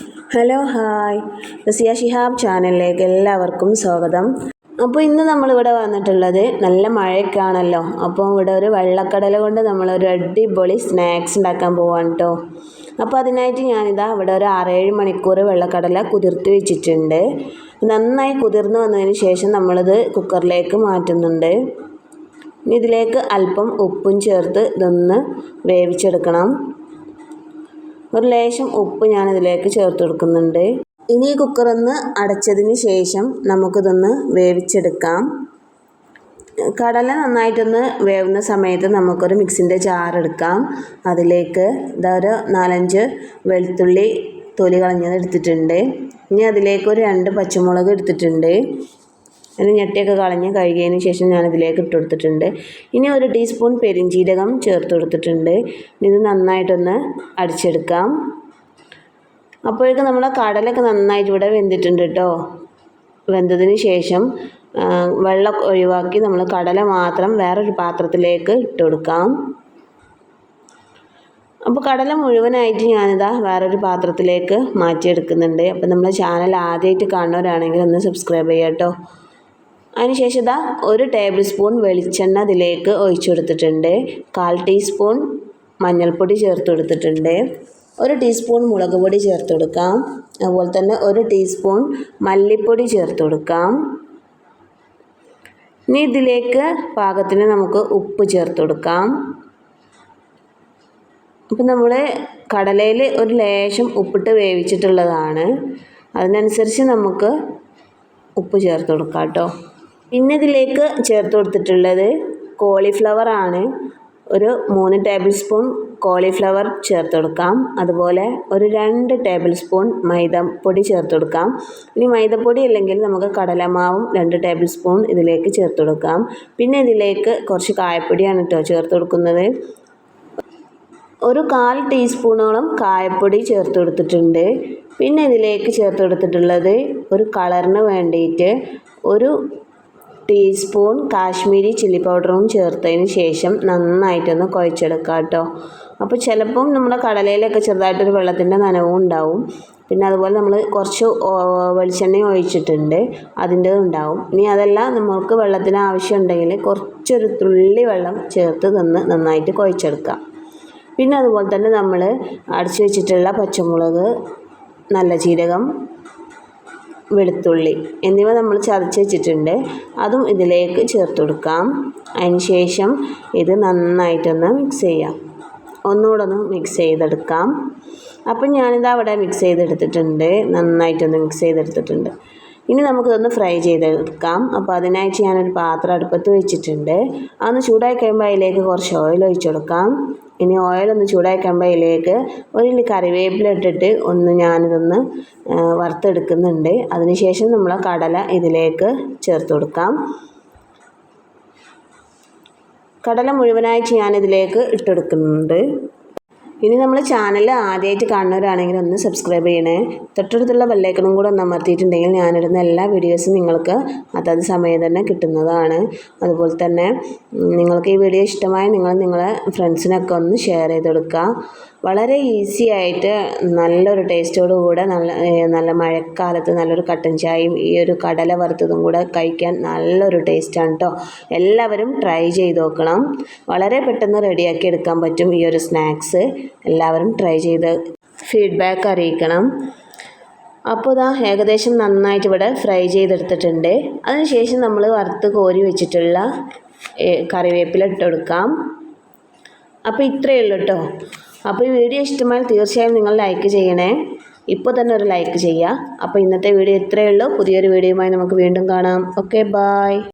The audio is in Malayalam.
ഹലോ ഹായ് റസിയ ഷിഹാബ് ചാനലിലേക്ക് എല്ലാവർക്കും സ്വാഗതം. അപ്പോൾ ഇന്ന് നമ്മളിവിടെ വന്നിട്ടുള്ളത് നല്ല മഴയൊക്കെയാണല്ലോ. അപ്പോൾ ഇവിടെ ഒരു വെള്ളക്കടല കൊണ്ട് നമ്മളൊരു അടിപൊളി സ്നാക്സ് ഉണ്ടാക്കാൻ പോവാണ് കേട്ടോ. അപ്പോൾ അതിനായിട്ട് ഞാനിതാ ഇവിടെ ഒരു 6-7 മണിക്കൂർ വെള്ളക്കടല കുതിർത്ത് വെച്ചിട്ടുണ്ട്. നന്നായി കുതിർന്ന് വന്നതിന് ശേഷം നമ്മളിത് കുക്കറിലേക്ക് മാറ്റുന്നുണ്ട്. ഇനി ഇതിലേക്ക് അല്പം ഉപ്പും ചേർത്ത് ഇതൊന്ന് വേവിച്ചെടുക്കണം. ഒരു ലേശം ഉപ്പ് ഞാനിതിലേക്ക് ചേർത്ത് കൊടുക്കുന്നുണ്ട്. ഇനി ഈ കുക്കറൊന്ന് അടച്ചതിന് ശേഷം നമുക്കിതൊന്ന് വേവിച്ചെടുക്കാം. കടല നന്നായിട്ടൊന്ന് വേവുന്ന സമയത്ത് നമുക്കൊരു മിക്സിൻ്റെ ജാർ എടുക്കാം. അതിലേക്ക് ഒരു 4-5 വെളുത്തുള്ളി തൊലി കളഞ്ഞത് എടുത്തിട്ടുണ്ട്. ഇനി അതിലേക്ക് ഒരു 2 പച്ചമുളക് എടുത്തിട്ടുണ്ട്. അതിന് ഞെട്ടിയൊക്കെ കളഞ്ഞ് കഴുകിയതിന് ശേഷം ഞാനിതിലേക്ക് ഇട്ട് കൊടുത്തിട്ടുണ്ട്. ഇനി 1 ടീസ്പൂൺ പെരിഞ്ജീരകം ചേർത്ത് കൊടുത്തിട്ടുണ്ട്. ഇത് നന്നായിട്ടൊന്ന് അടിച്ചെടുക്കാം. അപ്പോഴേക്കും നമ്മളെ കടലൊക്കെ നന്നായിട്ട് ഇവിടെ വെന്തിട്ടുണ്ട് കേട്ടോ. വെന്തതിന് ശേഷം വെള്ളം ഒഴിവാക്കി നമ്മൾ കടല മാത്രം വേറൊരു പാത്രത്തിലേക്ക് ഇട്ട് കൊടുക്കാം. അപ്പോൾ കടല മുഴുവനായിട്ട് ഞാനിതാ വേറൊരു പാത്രത്തിലേക്ക് മാറ്റിയെടുക്കുന്നുണ്ട്. അപ്പോൾ നമ്മുടെ ചാനൽ ആദ്യമായിട്ട് കാണുന്നവരാണെങ്കിൽ ഒന്ന് സബ്സ്ക്രൈബ് ചെയ്യാം കേട്ടോ. അതിനുശേഷം 1 ടേബിൾ സ്പൂൺ വെളിച്ചെണ്ണ ഇതിലേക്ക് ഒഴിച്ചു കൊടുത്തിട്ടുണ്ട്. 1/4 ടീസ്പൂൺ മഞ്ഞൾപ്പൊടി ചേർത്ത് കൊടുത്തിട്ടുണ്ട്. 1 ടീസ്പൂൺ മുളക് പൊടി ചേർത്ത് കൊടുക്കാം. അതുപോലെ തന്നെ 1 ടീസ്പൂൺ മല്ലിപ്പൊടി ചേർത്ത് കൊടുക്കാം. ഇനി ഇതിലേക്ക് പാകത്തിന് നമുക്ക് ഉപ്പ് ചേർത്ത് കൊടുക്കാം. അപ്പം നമ്മൾ കടലയിൽ ഒരു ലേശം ഉപ്പിട്ട് വേവിച്ചിട്ടുള്ളതാണ്. അതിനനുസരിച്ച് നമുക്ക് ഉപ്പ് ചേർത്ത് കൊടുക്കാം കേട്ടോ. പിന്നെ ഇതിലേക്ക് ചേർത്ത് കൊടുത്തിട്ടുള്ളത് കോളിഫ്ലവർ ആണ്. ഒരു 3 ടേബിൾ സ്പൂൺ കോളിഫ്ലവർ ചേർത്ത് കൊടുക്കാം. അതുപോലെ ഒരു 2 ടേബിൾ സ്പൂൺ മൈദപ്പൊടി ചേർത്ത് കൊടുക്കാം. ഇനി മൈദപ്പൊടി അല്ലെങ്കിൽ നമുക്ക് കടലമാവും 2 ടേബിൾ സ്പൂൺ ഇതിലേക്ക് ചേർത്ത് കൊടുക്കാം. പിന്നെ ഇതിലേക്ക് കുറച്ച് കായപ്പൊടിയാണ് കേട്ടോ ചേർത്ത് കൊടുക്കുന്നത്. ഒരു 1/4 ടീസ്പൂണോളം കായപ്പൊടി ചേർത്ത് കൊടുത്തിട്ടുണ്ട്. പിന്നെ ഇതിലേക്ക് ചേർത്ത് കൊടുത്തിട്ടുള്ളത് ഒരു കളറിന് വേണ്ടിയിട്ട് 1 ടീസ്പൂൺ കാശ്മീരി ചില്ലി പൗഡറും ചേർത്തതിന് ശേഷം നന്നായിട്ടൊന്ന് കുഴച്ചെടുക്കാം കേട്ടോ. അപ്പോൾ ചിലപ്പം നമ്മുടെ കടലയിലൊക്കെ ചെറുതായിട്ടൊരു വെള്ളത്തിൻ്റെ നനവും ഉണ്ടാവും. പിന്നെ അതുപോലെ നമ്മൾ കുറച്ച് വെളിച്ചെണ്ണ ഒഴിച്ചിട്ടുണ്ട്, അതിൻ്റെ ഉണ്ടാവും. ഇനി അതെല്ലാം നമുക്ക് വെള്ളത്തിന് ആവശ്യമുണ്ടെങ്കിൽ കുറച്ചൊരു തുള്ളി വെള്ളം ചേർത്ത് നന്നായിട്ട് കുഴച്ചെടുക്കാം. പിന്നെ അതുപോലെ തന്നെ നമ്മൾ അടിച്ചു വെച്ചിട്ടുള്ള പച്ചമുളക്, നല്ല ജീരകം, വെളുത്തുള്ളി എന്നിവ നമ്മൾ ചതച്ച് വെച്ചിട്ടുണ്ട്. അതും ഇതിലേക്ക് ചേർത്ത് കൊടുക്കാം. അതിന് ശേഷം ഇത് നന്നായിട്ടൊന്ന് മിക്സ് ചെയ്യാം. ഒന്നുകൂടെ ഒന്ന് മിക്സ് ചെയ്തെടുക്കാം. അപ്പം ഞാനിത് അവിടെ മിക്സ് ചെയ്തെടുത്തിട്ടുണ്ട്, നന്നായിട്ടൊന്ന് മിക്സ് ചെയ്തെടുത്തിട്ടുണ്ട്. ഇനി നമുക്കിതൊന്ന് ഫ്രൈ ചെയ്തെടുക്കാം. അപ്പോൾ അതിനായിട്ട് ഞാനൊരു പാത്രം അടുപ്പത്ത് വെച്ചിട്ടുണ്ട്. അതൊന്ന് ചൂടായി കഴിയുമ്പോൾ അതിലേക്ക് കുറച്ച് ഓയിൽ ഒഴിച്ചു കൊടുക്കാം. ഇനി ഓയിലൊന്ന് ചൂടായി കഴിയുമ്പോൾ അതിലേക്ക് 1 കറിവേപ്പില ഇട്ടിട്ട് ഞാനിതൊന്ന് വറുത്തെടുക്കുന്നുണ്ട്. അതിനുശേഷം നമ്മൾ കടല ഇതിലേക്ക് ചേർത്ത് കൊടുക്കാം. കടല മുഴുവനായിട്ട് ഞാനിതിലേക്ക് ഇട്ടെടുക്കുന്നുണ്ട്. ഇനി നമ്മൾ ചാനൽ ആദ്യമായിട്ട് കാണുന്നവരാണെങ്കിൽ ഒന്ന് സബ്സ്ക്രൈബ് ചെയ്യണേ. തൊട്ടടുത്തുള്ള ബെല്ലൈക്കണും കൂടെ ഒന്ന് അമർത്തിയിട്ടുണ്ടെങ്കിൽ ഞാനിടുന്ന എല്ലാ വീഡിയോസും നിങ്ങൾക്ക് അതത് സമയം തന്നെ കിട്ടുന്നതാണ്. അതുപോലെ തന്നെ നിങ്ങൾക്ക് ഈ വീഡിയോ ഇഷ്ടമായി നിങ്ങളെ ഫ്രണ്ട്സിനൊക്കെ ഒന്ന് ഷെയർ ചെയ്ത് കൊടുക്കുക. വളരെ ഈസി ആയിട്ട് നല്ലൊരു ടേസ്റ്റോടു കൂടെ നല്ല മഴക്കാലത്ത് നല്ലൊരു കട്ടൻ ചായയും ഈ ഒരു കടല വറുത്തതും കൂടെ കഴിക്കാൻ നല്ലൊരു ടേസ്റ്റാണ് കേട്ടോ. എല്ലാവരും ട്രൈ ചെയ്ത് നോക്കണം. വളരെ പെട്ടെന്ന് റെഡിയാക്കി എടുക്കാൻ പറ്റും ഈ ഒരു സ്നാക്സ്. എല്ലാവരും ട്രൈ ചെയ്ത് ഫീഡ്ബാക്ക് അറിയിക്കണം. അപ്പോൾ ഏകദേശം നന്നായിട്ട് ഇവിടെ ഫ്രൈ ചെയ്തെടുത്തിട്ടുണ്ട്. അതിനുശേഷം നമ്മൾ വറുത്ത് കോരി വെച്ചിട്ടുള്ള കറിവേപ്പില ഇട്ട് കൊടുക്കാം. അപ്പോൾ ഇത്രയേ ഉള്ളൂ കേട്ടോ. അപ്പോൾ ഈ വീഡിയോ ഇഷ്ടമായാൽ തീർച്ചയായും നിങ്ങൾ ലൈക്ക് ചെയ്യണേ. ഇപ്പോൾ തന്നെ ഒരു ലൈക്ക് ചെയ്യുക. അപ്പോൾ ഇന്നത്തെ വീഡിയോ ഇത്രയേ ഉള്ളൂ. പുതിയൊരു വീഡിയോയുമായി നമുക്ക് വീണ്ടും കാണാം. Okay, by.